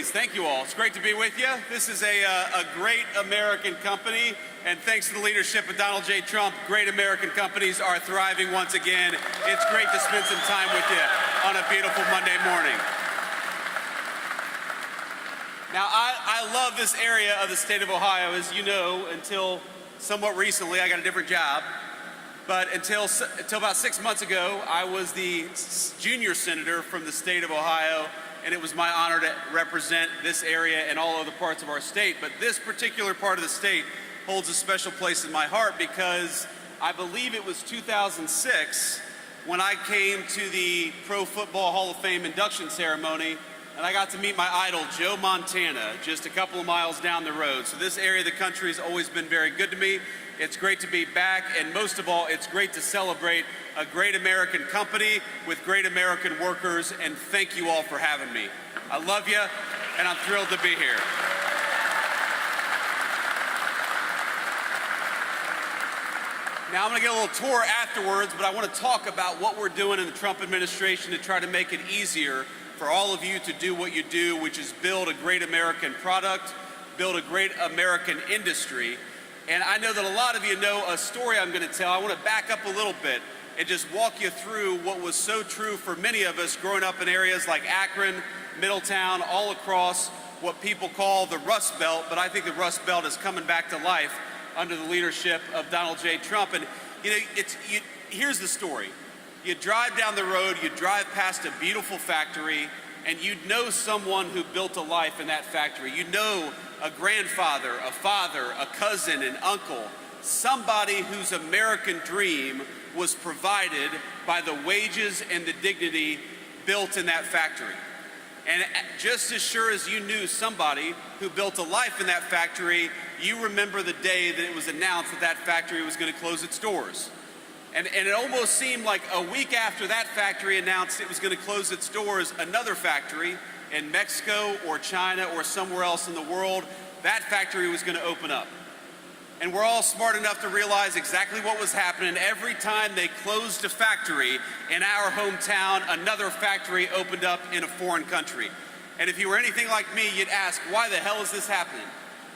please. Thank you all. It's great to be with you. This is a great American company, and thanks to the leadership of Donald J. Trump, great American companies are thriving once again. It's great to spend some time with you on a beautiful Monday morning. Now, I love this area of the state of Ohio. As you know, until somewhat recently, I got a different job. But until about 6 months ago, I was the junior senator from the state of Ohio, and it was my honor to represent this area and all other parts of our state. But this particular part of the state holds a special place in my heart because I believe it was 2006 when I came to the Pro Football Hall of Fame induction ceremony, and I got to meet my idol, Joe Montana, just a couple of miles down the road. So this area of the country has always been very good to me. It's great to be back, and most of all, it's great to celebrate a great American company with great American workers, and thank you all for having me. I love you, and I'm thrilled to be here. Now, I'm going to get a little tour afterwards, but I want to talk about what we're doing in the Trump administration to try to make it easier for all of you to do what you do, which is build a great American product, build a great American industry. And I know that a lot of you know a story I'm going to tell. I want to back up a little bit and just walk you through what was so true for many of us growing up in areas like Akron, Middletown, all across what people call the Rust Belt, but I think the Rust Belt is coming back to life under the leadership of Donald J. Trump. And you know, here's the story. You drive down the road, you drive past a beautiful factory, and you know someone who built a life in that factory. You know a grandfather, a father, a cousin, an uncle, somebody whose American dream was provided by the wages and the dignity built in that factory. And just as sure as you knew somebody who built a life in that factory, you remember the day that it was announced that that factory was going to close its doors. And it almost seemed like a week after that factory announced it was going to close its doors, another factory in Mexico or China or somewhere else in the world, that factory was going to open up. And we're all smart enough to realize exactly what was happening. Every time they closed a factory in our hometown, another factory opened up in a foreign country. And if you were anything like me, you'd ask, why the hell is this happening?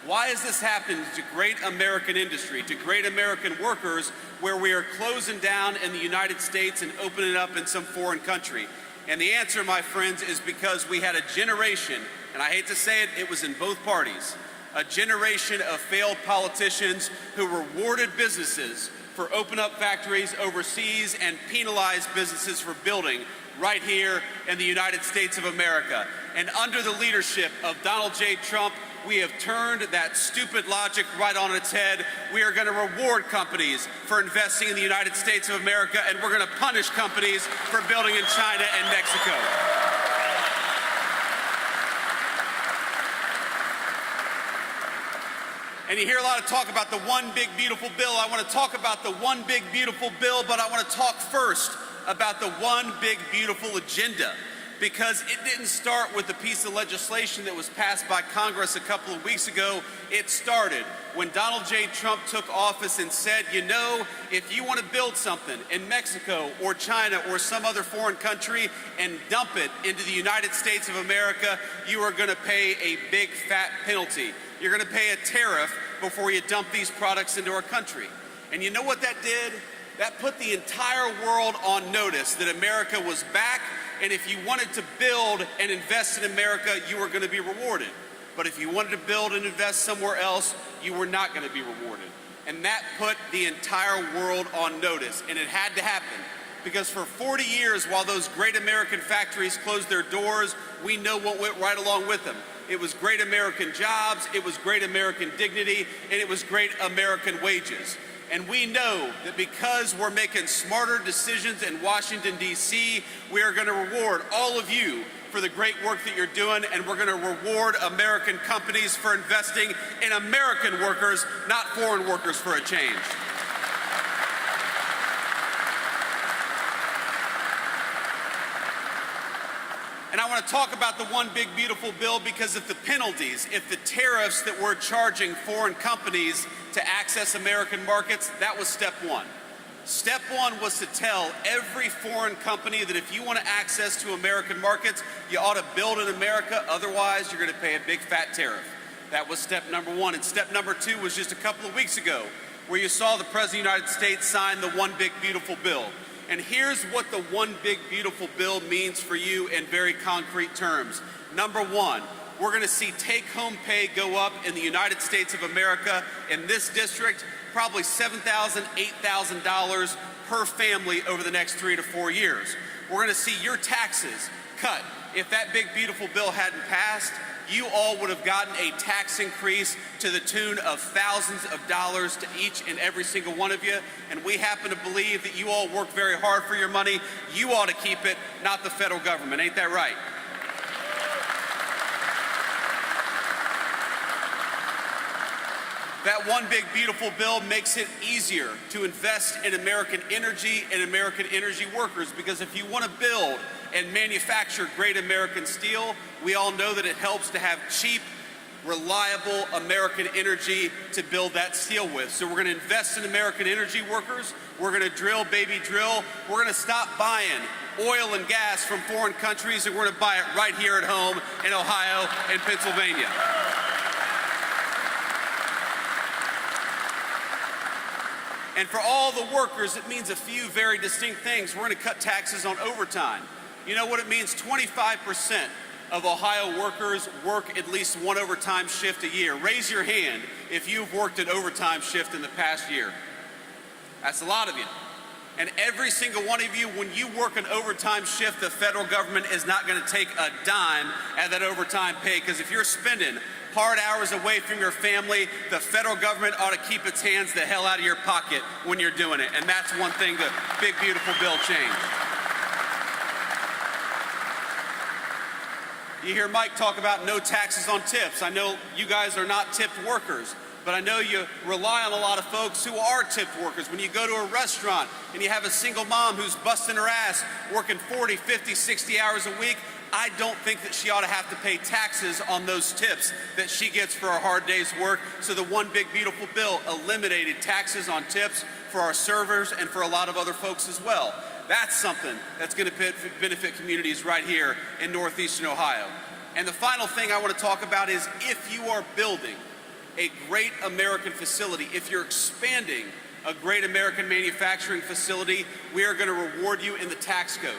Why is this happening to great American industry, to great American workers, where we are closing down in the United States and opening up in some foreign country? And the answer, my friends, is because we had a generation, and I hate to say it, it was in both parties, a generation of failed politicians who rewarded businesses for opening up factories overseas and penalized businesses for building right here in the United States of America. And under the leadership of Donald J. Trump, we have turned that stupid logic right on its head. We are going to reward companies for investing in the United States of America, and we're going to punish companies for building in China and Mexico. And you hear a lot of talk about the one big beautiful bill. I want to talk about the one big beautiful bill, but I want to talk first about the one big beautiful agenda, because it didn't start with a piece of legislation that was passed by Congress a couple of weeks ago. It started when Donald J. Trump took office and said, you know, if you want to build something in Mexico or China or some other foreign country and dump it into the United States of America, you are going to pay a big fat penalty. You're going to pay a tariff before you dump these products into our country. And you know what that did? That put the entire world on notice that America was back, and if you wanted to build and invest in America, you were going to be rewarded. But if you wanted to build and invest somewhere else, you were not going to be rewarded. And that put the entire world on notice, and it had to happen. Because for 40 years, while those great American factories closed their doors, we know what went right along with them. It was great American jobs, it was great American dignity, and it was great American wages. And we know that because we're making smarter decisions in Washington, D.C., we are going to reward all of you for the great work that you're doing, and we're going to reward American companies for investing in American workers, not foreign workers, for a change. And I want to talk about the one big beautiful bill because if the penalties, if the tariffs that we're charging foreign companies to access American markets, that was step one. Step one was to tell every foreign company that if you want to access to American markets, You ought to build in America, otherwise you're going to pay a big fat tariff. That was step number one. And step number two was just a couple of weeks ago, where you saw the President of the United States sign the One Big Beautiful Bill. And here's what the One Big Beautiful Bill means for you in very concrete terms. Number one, we're going to see take-home pay go up in the United States of America, in this district, probably $7,000, $8,000 per family over the next 3 to 4 years. We're going to see your taxes cut. If that big beautiful bill hadn't passed, you all would have gotten a tax increase to the tune of thousands of dollars to each and every single one of you. And we happen to believe that you all work very hard for your money. You ought to keep it, not the federal government. Ain't that right? That One Big Beautiful Bill makes it easier to invest in American energy and American energy workers, because if you want to build and manufacture great American steel, we all know that it helps to have cheap, reliable American energy to build that steel with. So we're going to invest in American energy workers. We're going to drill, baby, drill. We're going to stop buying oil and gas from foreign countries, and we're going to buy it right here at home in Ohio and Pennsylvania. And for all the workers, it means a few very distinct things. We're going to cut taxes on overtime. You know what it means? 25% of Ohio workers work at least one overtime shift a year. Raise your hand if you've worked an overtime shift in the past year. That's a lot of you. And every single one of you, when you work an overtime shift, the federal government is not going to take a dime at that overtime pay, because if you're spending hard hours away from your family, the federal government ought to keep its hands the hell out of your pocket when you're doing it. And that's one thing the Big Beautiful Bill changed. You hear Mike talk about no taxes on tips. I know you guys are not tipped workers, but I know you rely on a lot of folks who are tipped workers. When you go to a restaurant and you have a single mom who's busting her ass, working 40, 50, 60 hours a week, I don't think that she ought to have to pay taxes on those tips that she gets for a hard day's work. So the One Big Beautiful Bill eliminated taxes on tips for our servers and for a lot of other folks as well. That's something that's going to benefit communities right here in Northeastern Ohio. And the final thing I want to talk about is, if you are building a great American facility, if you're expanding a great American manufacturing facility, we are going to reward you in the tax code.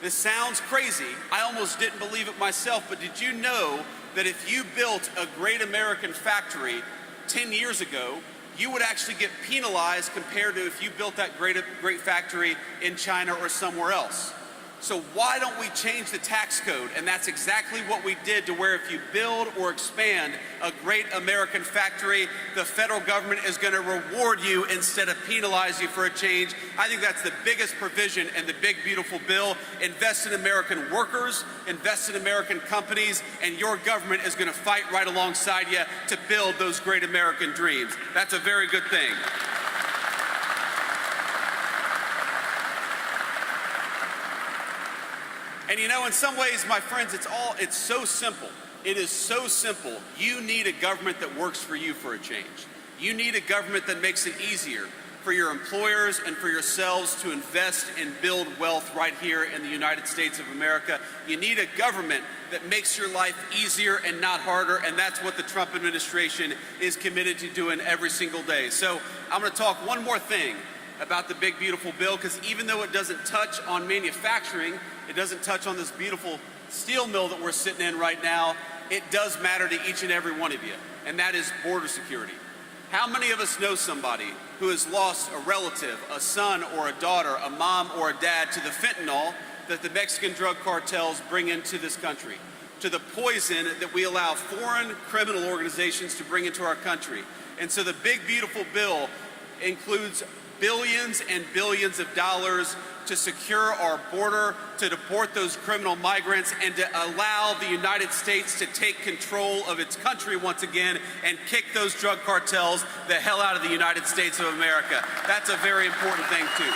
This sounds crazy. I almost didn't believe it myself, but did you know that if you built a great American factory 10 years ago, you would actually get penalized compared to if you built that great factory in China or somewhere else? So why don't we change the tax code? And that's exactly what we did, to where if you build or expand a great American factory, the federal government is going to reward you instead of penalize you for a change. I think that's the biggest provision in the Big Beautiful Bill. Invest in American workers, invest in American companies, and your government is going to fight right alongside you to build those great American dreams. That's a very good thing. And you know, in some ways, my friends, it's so simple. It is so simple. You need a government that works for you for a change. You need a government that makes it easier for your employers and for yourselves to invest and build wealth right here in the United States of America. You need a government that makes your life easier and not harder, and that's what the Trump administration is committed to doing every single day. So I'm going to talk one more thing about the Big Beautiful Bill, because even though it doesn't touch on manufacturing, it doesn't touch on this beautiful steel mill that we're sitting in right now, it does matter to each and every one of you, and that is border security. How many of us know somebody who has lost a relative, a son or a daughter, a mom or a dad, to the fentanyl that the Mexican drug cartels bring into this country, to the poison that we allow foreign criminal organizations to bring into our country? And so the Big Beautiful Bill includes billions and billions of dollars to secure our border, to deport those criminal migrants, and to allow the United States to take control of its country once again and kick those drug cartels the hell out of the United States of America. That's a very important thing, too.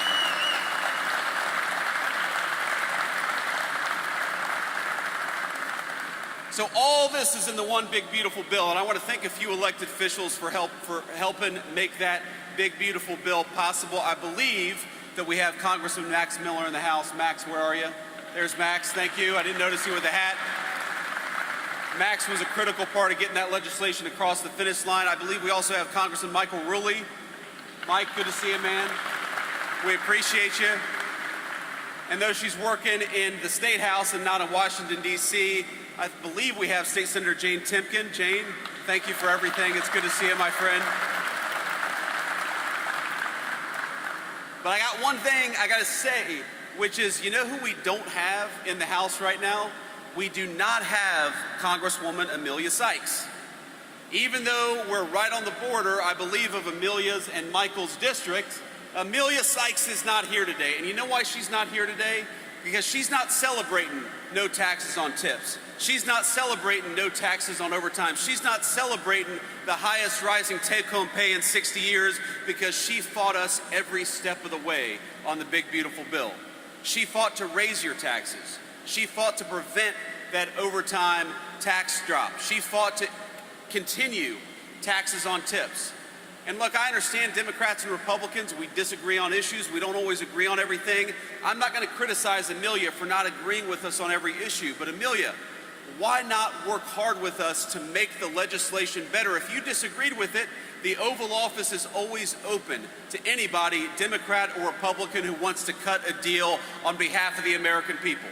So all this is in the One Big Beautiful Bill, and I want to thank a few elected officials for helping make that Big Beautiful Bill possible. I believe that we have Congressman Max Miller in the House. Max, where are you? There's Max, thank you. I didn't notice you with the hat. Max was a critical part of getting that legislation across the finish line. I believe we also have Congressman Michael Rulli. Mike, good to see you, man. We appreciate you. And though she's working in the State House and not in Washington, D.C., I believe we have State Senator Jane Timken. Jane, thank you for everything. It's good to see you, my friend. But I got one thing I got to say, which is, you know who we don't have in the House right now? We do not have Congresswoman Amelia Sykes. Even though we're right on the border, I believe, of Amelia's and Michael's district, Amelia Sykes is not here today. And you know why she's not here today? Because she's not celebrating no taxes on tips. She's not celebrating no taxes on overtime. She's not celebrating the highest rising take-home pay in 60 years because she fought us every step of the way on the big, beautiful bill. She fought to raise your taxes. She fought to prevent that overtime tax drop. She fought to continue taxes on tips. And look, I understand Democrats and Republicans, we disagree on issues, we don't always agree on everything. I'm not going to criticize Amelia for not agreeing with us on every issue, but Amelia, why not work hard with us to make the legislation better? If you disagreed with it, the Oval Office is always open to anybody, Democrat or Republican, who wants to cut a deal on behalf of the American people.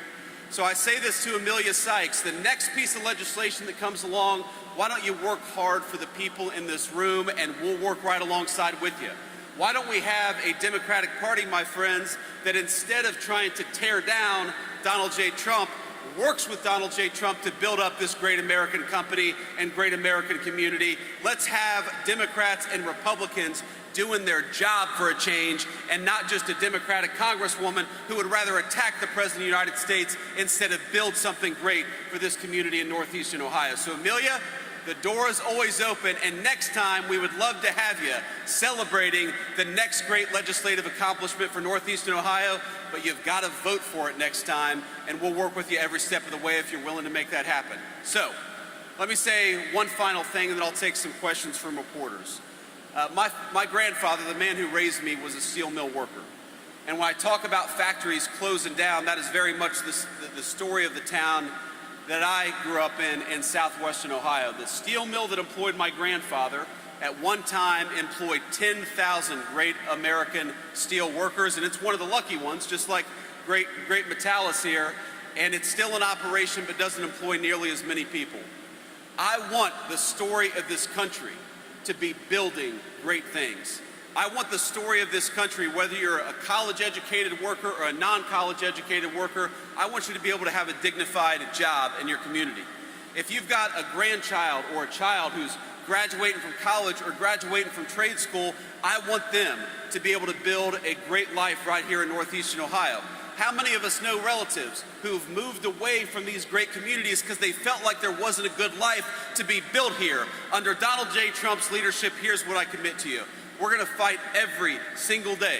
So I say this to Amelia Sykes, the next piece of legislation that comes along, why don't you work hard for the people in this room and we'll work right alongside with you? Why don't we have a Democratic Party, my friends, that instead of trying to tear down Donald J. Trump, works with Donald J. Trump to build up this great American company and great American community. Let's have Democrats and Republicans doing their job for a change and not just a Democratic Congresswoman who would rather attack the President of the United States instead of build something great for this community in Northeastern Ohio. So Amelia, the door is always open, and next time we would love to have you celebrating the next great legislative accomplishment for Northeastern Ohio, but you've got to vote for it next time, and we'll work with you every step of the way if you're willing to make that happen. So, let me say one final thing, and then I'll take some questions from reporters. My grandfather, the man who raised me, was a steel mill worker. And when I talk about factories closing down, that is very much the story of the town that I grew up in southwestern Ohio. The steel mill that employed my grandfather at one time employed 10,000 great American steel workers, and it's one of the lucky ones, just like great Metallis here, and it's still in operation but doesn't employ nearly as many people. I want the story of this country to be building great things. I want the story of this country, whether you're a college-educated worker or a non-college-educated worker, I want you to be able to have a dignified job in your community. If you've got a grandchild or a child who's graduating from college or graduating from trade school, I want them to be able to build a great life right here in Northeastern Ohio. How many of us know relatives who've moved away from these great communities because they felt like there wasn't a good life to be built here? Under Donald J. Trump's leadership, here's what I commit to you. We're going to fight every single day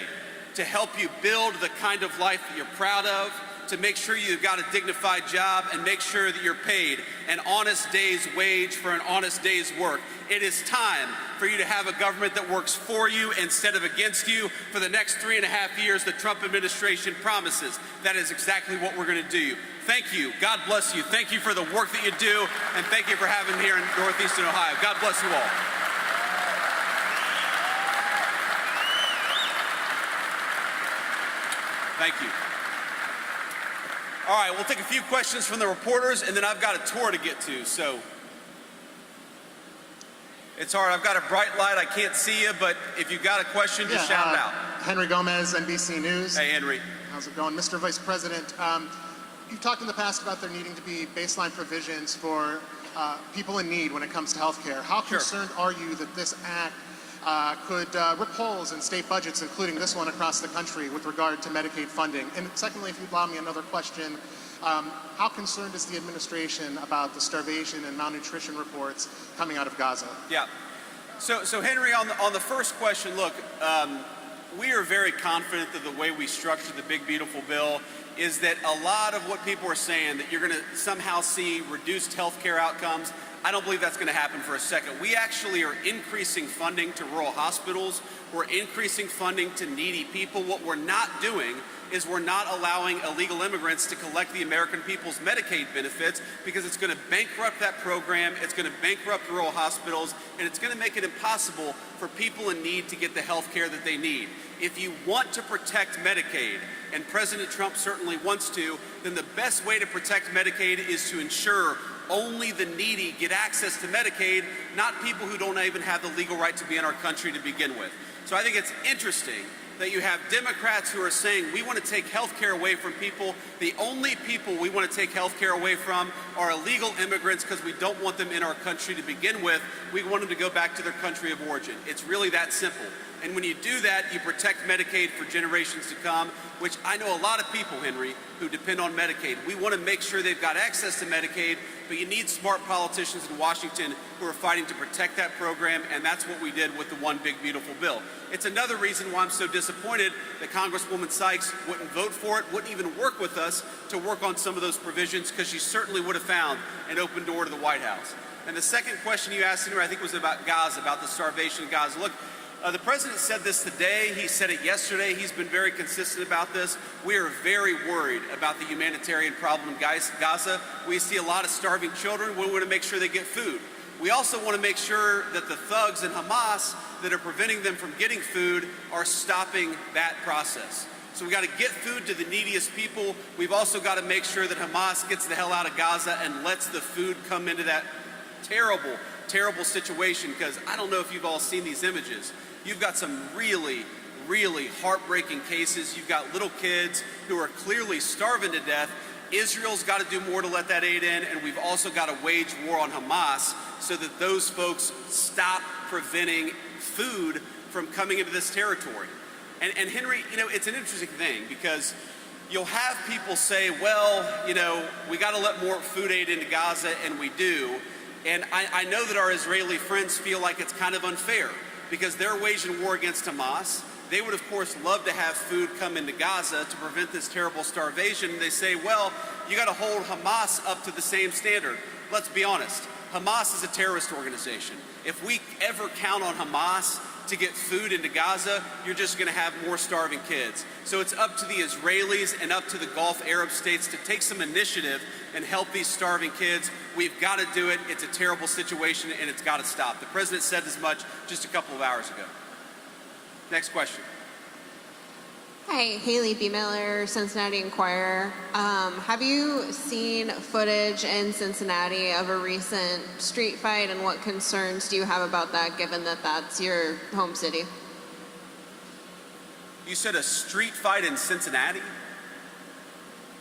to help you build the kind of life that you're proud of, to make sure you've got a dignified job, and make sure that you're paid an honest day's wage for an honest day's work. It is time for you to have a government that works for you instead of against you for the next 3.5 years the Trump administration promises. That is exactly what we're going to do. Thank you. God bless you. Thank you for the work that you do, and thank you for having me here in Northeastern Ohio. God bless you all. Thank you. All right, we'll take a few questions from the reporters, and then I've got a tour to get to, so it's hard. I've got a bright light. I can't see you, but if you've got a question, just shout it out. Henry Gomez, NBC News. Hey, Henry. How's it going? Mr. Vice President, you've talked in the past about there needing to be baseline provisions for people in need when it comes to health care. How concerned are you that this act could rip holes in state budgets, including this one across the country, with regard to Medicaid funding? And secondly, if you'd allow me another question, how concerned is the administration about the starvation and malnutrition reports coming out of Gaza? Yeah. So Henry, on the first question, look, we are very confident that the way we structured the big, beautiful bill is that a lot of what people are saying, that you're going to somehow see reduced health care outcomes, I don't believe that's going to happen for a second. We actually are increasing funding to rural hospitals. We're increasing funding to needy people. What we're not doing is we're not allowing illegal immigrants to collect the American people's Medicaid benefits, because it's going to bankrupt that program, it's going to bankrupt rural hospitals, and it's going to make it impossible for people in need to get the health care that they need. If you want to protect Medicaid, and President Trump certainly wants to, then the best way to protect Medicaid is to ensure only the needy get access to Medicaid, not people who don't even have the legal right to be in our country to begin with. So I think it's interesting that you have Democrats who are saying we want to take health care away from people. The only people we want to take health care away from are illegal immigrants, because we don't want them in our country to begin with. We want them to go back to their country of origin. It's really that simple. And when you do that, you protect Medicaid for generations to come, which I know a lot of people, Henry, who depend on Medicaid. We want to make sure they've got access to Medicaid, but you need smart politicians in Washington who are fighting to protect that program, and that's what we did with the One Big Beautiful Bill. It's another reason why I'm so disappointed that Congresswoman Sykes wouldn't vote for it, wouldn't even work with us to work on some of those provisions, because she certainly would have found an open door to the White House. And the second question you asked, Henry, I think was about Gaza, about the starvation of Gaza. Look, the president said this today. He said it yesterday. He's been very consistent about this. We are very worried about the humanitarian problem in Gaza. We see a lot of starving children. We want to make sure they get food. We also want to make sure that the thugs in Hamas that are preventing them from getting food are stopping that process. So we got to get food to the neediest people. We've also got to make sure that Hamas gets the hell out of Gaza and lets the food come into that terrible, terrible situation, because I don't know if you've all seen these images. You've got some really, really heartbreaking cases. You've got little kids who are clearly starving to death. Israel's got to do more to let that aid in, and we've also got to wage war on Hamas so that those folks stop preventing food from coming into this territory. And Henry, you know, it's an interesting thing, because you'll have people say, well, you know, we got to let more food aid into Gaza, and we do. And I know that our Israeli friends feel like it's kind of unfair, because they're waging war against Hamas. They would, of course, love to have food come into Gaza to prevent this terrible starvation. They say, well, you got to hold Hamas up to the same standard. Let's be honest. Hamas is a terrorist organization. If we ever count on Hamas to get food into Gaza, you're just going to have more starving kids. So it's up to the Israelis and up to the Gulf Arab states to take some initiative and help these starving kids. We've got to do it. It's a terrible situation, and it's got to stop. The president said as much just a couple of hours ago. Next question. Hi, Haley B. Miller, Cincinnati Enquirer. Have you seen footage in Cincinnati of a recent street fight, and what concerns do you have about that, given that that's your home city? You said a street fight in Cincinnati?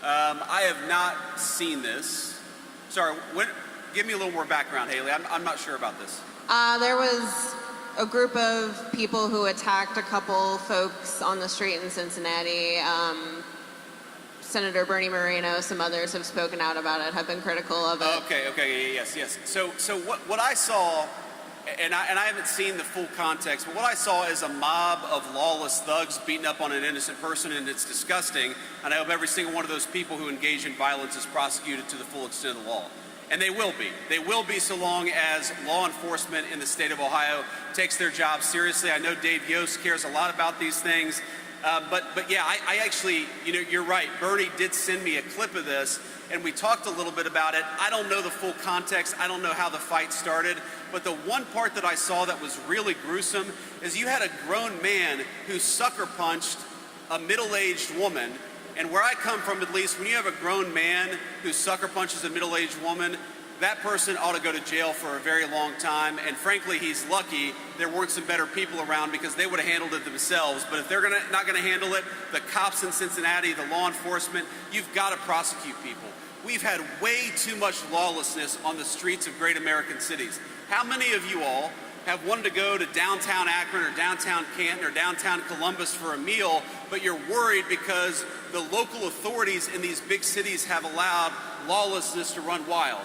I have not seen this. Sorry, give me a little more background, Haley. I'm not sure about this. There was a group of people who attacked a couple folks on the street in Cincinnati. Senator Bernie Moreno, some others have spoken out about it, have been critical of it. Okay, yes. So what I saw, and I haven't seen the full context, but what I saw is a mob of lawless thugs beating up on an innocent person, and it's disgusting. And I hope every single one of those people who engage in violence is prosecuted to the full extent of the law. And they will be. They will be, so long as law enforcement in the state of Ohio takes their job seriously. I know Dave Yost cares a lot about these things. But yeah, I actually, you know, you're right. Bernie did send me a clip of this, and we talked a little bit about it. I don't know the full context. I don't know how the fight started. But the one part that I saw that was really gruesome is you had a grown man who sucker punched a middle-aged woman. And where I come from, at least, when you have a grown man who sucker punches a middle-aged woman, that person ought to go to jail for a very long time. And frankly, he's lucky there weren't some better people around, because they would have handled it themselves. But if they're not going to handle it, the cops in Cincinnati, the law enforcement, you've got to prosecute people. We've had way too much lawlessness on the streets of great American cities. How many of you all have wanted to go to downtown Akron or downtown Canton or downtown Columbus for a meal, but you're worried because the local authorities in these big cities have allowed lawlessness to run wild?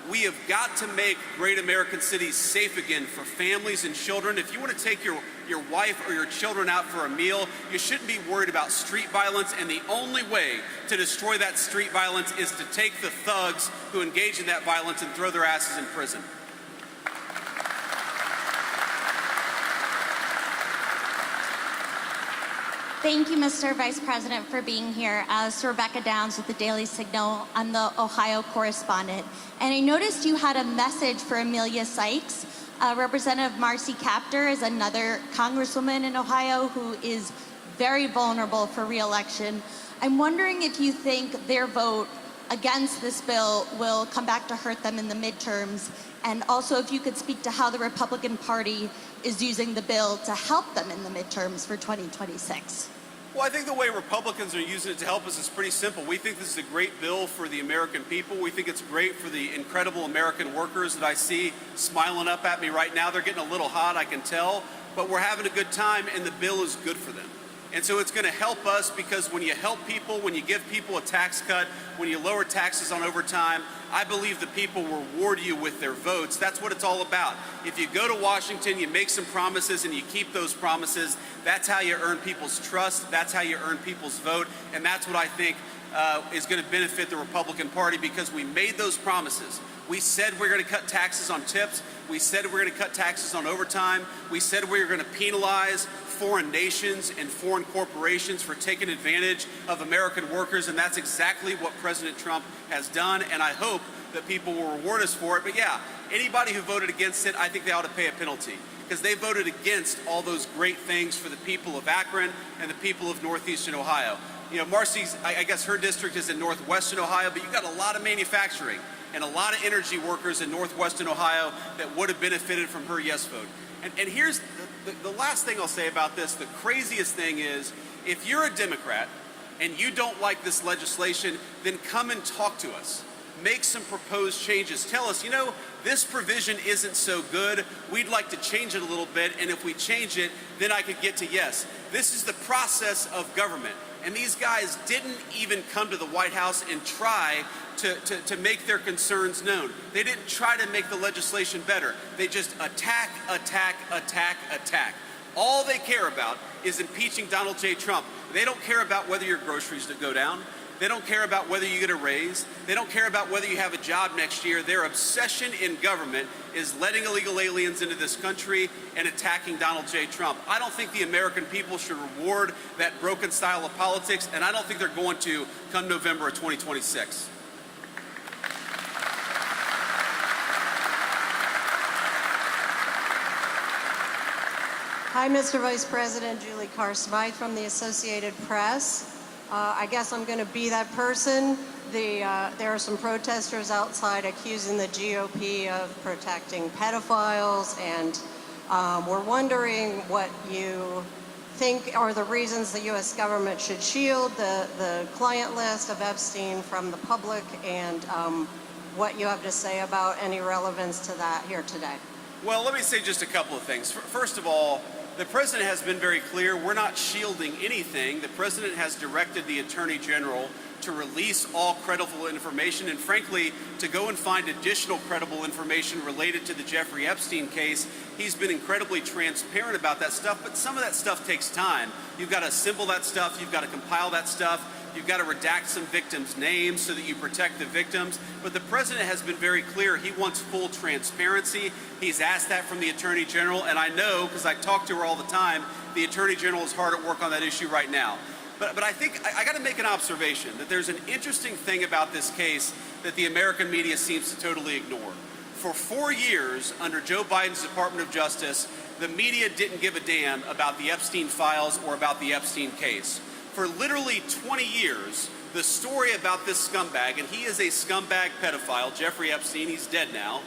We have got to make great American cities safe again for families and children. If you want to take your wife or your children out for a meal, you shouldn't be worried about street violence, and the only way to destroy that street violence is to take the thugs who engage in that violence and throw their asses in prison. Thank you, Mr. Vice President, for being here. This is Rebecca Downs with the Daily Signal. I'm the Ohio correspondent. And I noticed you had a message for Amelia Sykes. Representative Marcy Kaptur is another congresswoman in Ohio who is very vulnerable for re-election. I'm wondering if you think their vote against this bill will come back to hurt them in the midterms, and also if you could speak to how the Republican Party is using the bill to help them in the midterms for 2026. Well, I think the way Republicans are using it to help us is pretty simple. We think this is a great bill for the American people. We think it's great for the incredible American workers that I see smiling up at me right now. They're getting a little hot, I can tell, but we're having a good time, and the bill is good for them. And so it's going to help us because when you help people, when you give people a tax cut, when you lower taxes on overtime, I believe the people reward you with their votes. That's what it's all about. If you go to Washington, you make some promises and you keep those promises, that's how you earn people's trust, that's how you earn people's vote, and that's what I think is going to benefit the Republican Party because we made those promises. We said we're going to cut taxes on tips. We said we're going to cut taxes on overtime. We said we were going to penalize foreign nations and foreign corporations for taking advantage of American workers, and that's exactly what President Trump has done, and I hope that people will reward us for it. But yeah, anybody who voted against it, I think they ought to pay a penalty because they voted against all those great things for the people of Akron and the people of northeastern Ohio. You know, Marcy's, I guess her district is in northwestern Ohio, but you've got a lot of manufacturing and a lot of energy workers in northwestern Ohio that would have benefited from her yes vote. And here's the last thing I'll say about this. The craziest thing is, if you're a Democrat and you don't like this legislation, then come and talk to us. Make some proposed changes. Tell us, you know, this provision isn't so good. We'd like to change it a little bit, and if we change it, then I could get to yes. This is the process of government. And these guys didn't even come to the White House and try to make their concerns known. They didn't try to make the legislation better. They just attack, attack, attack, attack. All they care about is impeaching Donald J. Trump. They don't care about whether your groceries go down. They don't care about whether you get a raise. They don't care about whether you have a job next year. Their obsession in government is letting illegal aliens into this country and attacking Donald J. Trump. I don't think the American people should reward that broken style of politics, and I don't think they're going to come November of 2026. Hi, Mr. Vice President. Julie Carr-Smythe from the Associated Press. I guess I'm going to be that person. There are some protesters outside accusing the GOP of protecting pedophiles, and we're wondering what you think are the reasons the U.S. government should shield the client list of Epstein from the public, and what you have to say about any relevance to that here today. Well, let me say just a couple of things. First of all, the president has been very clear. We're not shielding anything. The president has directed the Attorney General to release all credible information and, frankly, to go and find additional credible information related to the Jeffrey Epstein case. He's been incredibly transparent about that stuff, but some of that stuff takes time. You've got to assemble that stuff. You've got to compile that stuff. You've got to redact some victims' names so that you protect the victims. But the president has been very clear. He wants full transparency. He's asked that from the Attorney General, and I know, because I talk to her all the time, the Attorney General is hard at work on that issue right now. But I think I got to make an observation that there's an interesting thing about this case that the American media seems to totally ignore. For 4 years, under Joe Biden's Department of Justice, the media didn't give a damn about the Epstein files or about the Epstein case. For literally 20 years, the story about this scumbag, and he is a scumbag pedophile, Jeffrey Epstein, he's dead now,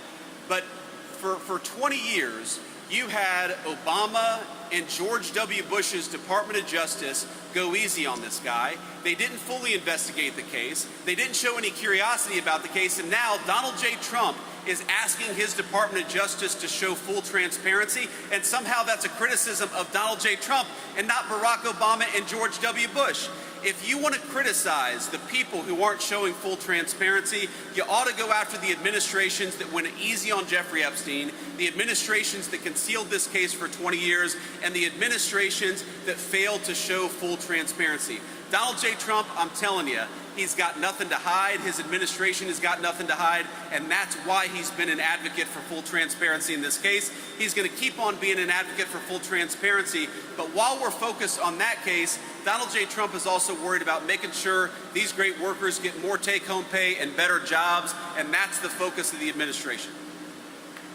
but for 20 years, you had Obama and George W. Bush's Department of Justice go easy on this guy. They didn't fully investigate the case. They didn't show any curiosity about the case, and now Donald J. Trump is asking his Department of Justice to show full transparency, and somehow that's a criticism of Donald J. Trump and not Barack Obama and George W. Bush. If you want to criticize the people who aren't showing full transparency, you ought to go after the administrations that went easy on Jeffrey Epstein, the administrations that concealed this case for 20 years, and the administrations that failed to show full transparency. Donald J. Trump, I'm telling you, He's got nothing to hide. His administration has got nothing to hide, and that's why he's been an advocate for full transparency in this case. He's going to keep on being an advocate for full transparency, but while we're focused on that case, Donald J. Trump is also worried about making sure these great workers get more take-home pay and better jobs, and that's the focus of the administration.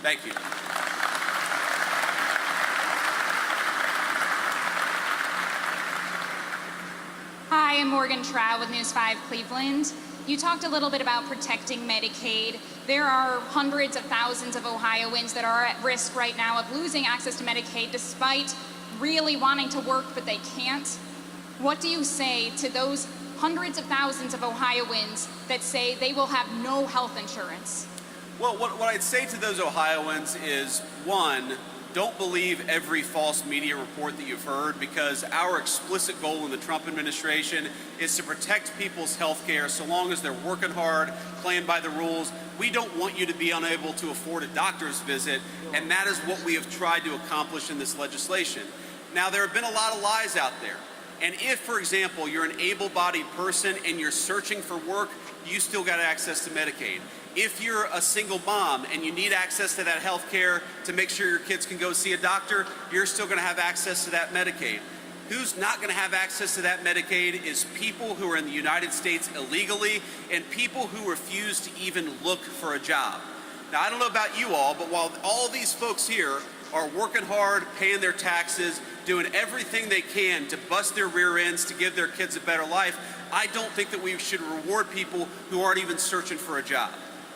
Thank you. Hi, I'm Morgan Trout with News 5 Cleveland. You talked a little bit about protecting Medicaid. There are hundreds of thousands of Ohioans that are at risk right now of losing access to Medicaid despite really wanting to work, but they can't. What do you say to those hundreds of thousands of Ohioans that say they will have no health insurance? Well, what I'd say to those Ohioans is, one, don't believe every false media report that you've heard, because our explicit goal in the Trump administration is to protect people's health care so long as they're working hard, playing by the rules. We don't want you to be unable to afford a doctor's visit, and that is what we have tried to accomplish in this legislation. Now, there have been a lot of lies out there, and if, for example, you're an able-bodied person and you're searching for work, you still got access to Medicaid. If you're a single mom and you need access to that health care to make sure your kids can go see a doctor, you're still going to have access to that Medicaid. Who's not going to have access to that Medicaid is people who are in the United States illegally and people who refuse to even look for a job. Now, I don't know about you all, but while all these folks here are working hard, paying their taxes, doing everything they can to bust their rear ends to give their kids a better life, I don't think that we should reward people who aren't even searching for a job.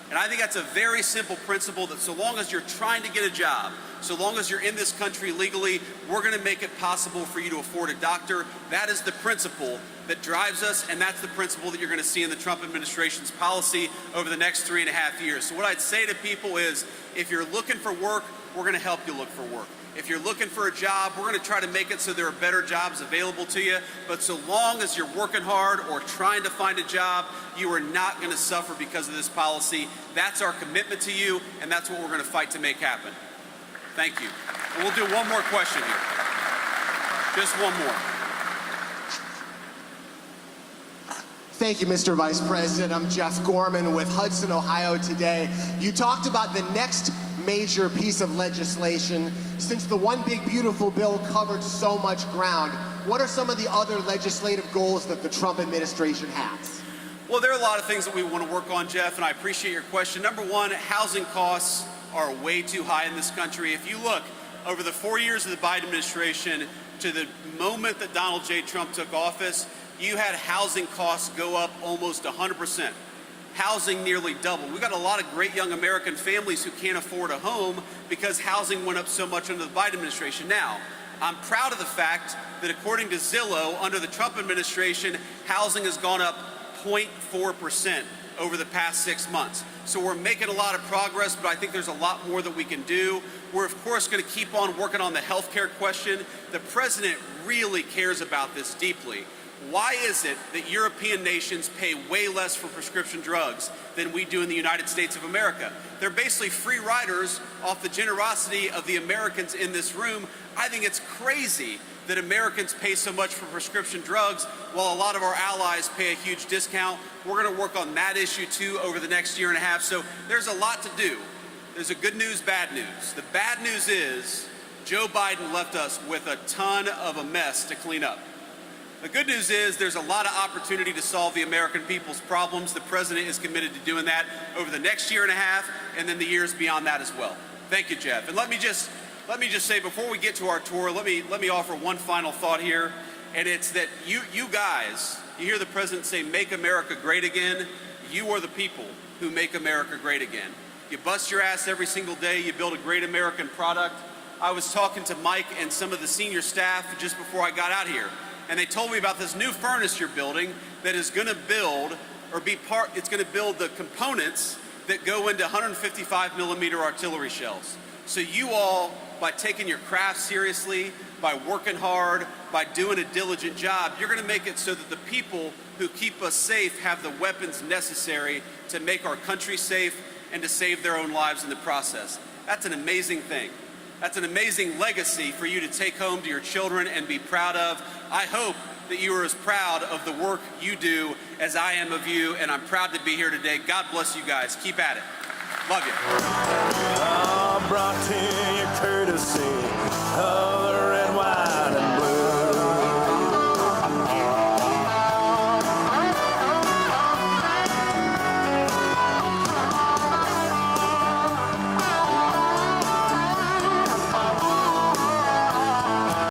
And I think that's a very simple principle, that so long as you're trying to get a job, so long as you're in this country legally, we're going to make it possible for you to afford a doctor. That is the principle that drives us, and that's the principle that you're going to see in the Trump administration's policy over the next 3.5 years. So what I'd say to people is, if you're looking for work, we're going to help you look for work. If you're looking for a job, we're going to try to make it so there are better jobs available to you. But so long as you're working hard or trying to find a job, you are not going to suffer because of this policy. That's our commitment to you, and that's what we're going to fight to make happen. Thank you. And we'll do one more question here. Just one more. Thank you, Mr. Vice President. I'm Jeff Gorman with Hudson, Ohio Today. You talked about the next major piece of legislation. Since the One Big Beautiful Bill covered so much ground, what are some of the other legislative goals that the Trump administration has? Well, there are a lot of things that we want to work on, Jeff, and I appreciate your question. Number one, housing costs are way too high in this country. If you look over the 4 years of the Biden administration to the moment that Donald J. Trump took office, you had housing costs go up almost 100%. Housing nearly doubled. We've got a lot of great young American families who can't afford a home because housing went up so much under the Biden administration. Now, I'm proud of the fact that according to Zillow, under the Trump administration, housing has gone up 0.4% over the past 6 months. So we're making a lot of progress, but I think there's a lot more that we can do. We're, of course, going to keep on working on the health care question. The president really cares about this deeply. Why is it that European nations pay way less for prescription drugs than we do in the United States of America? They're basically free riders off the generosity of the Americans in this room. I think it's crazy that Americans pay so much for prescription drugs while a lot of our allies pay a huge discount. We're going to work on that issue too over the next 1.5 years. So there's a lot to do. There's a good news, bad news. The bad news is Joe Biden left us with a ton of a mess to clean up. The good news is there's a lot of opportunity to solve the American people's problems. The president is committed to doing that over the next 1.5 years and then the years beyond that as well. Thank you, Jeff. And let me just say, before we get to our tour, let me offer one final thought here, and it's that you guys, you hear the president say, "Make America Great Again." You are the people who make America great again. You bust your ass every single day. You build a great American product. I was talking to Mike and some of the senior staff just before I got out here, and they told me about this new furnace you're building that is going to build, or it's going to build the components that go into 155 millimeter artillery shells. So you all, by taking your craft seriously, by working hard, by doing a diligent job, you're going to make it so that the people who keep us safe have the weapons necessary to make our country safe and to save their own lives in the process. That's an amazing thing. That's an amazing legacy for you to take home to your children and be proud of. I hope that you are as proud of the work you do as I am of you, and I'm proud to be here today. God bless you guys. Keep at it. Love you. I brought to you courtesy of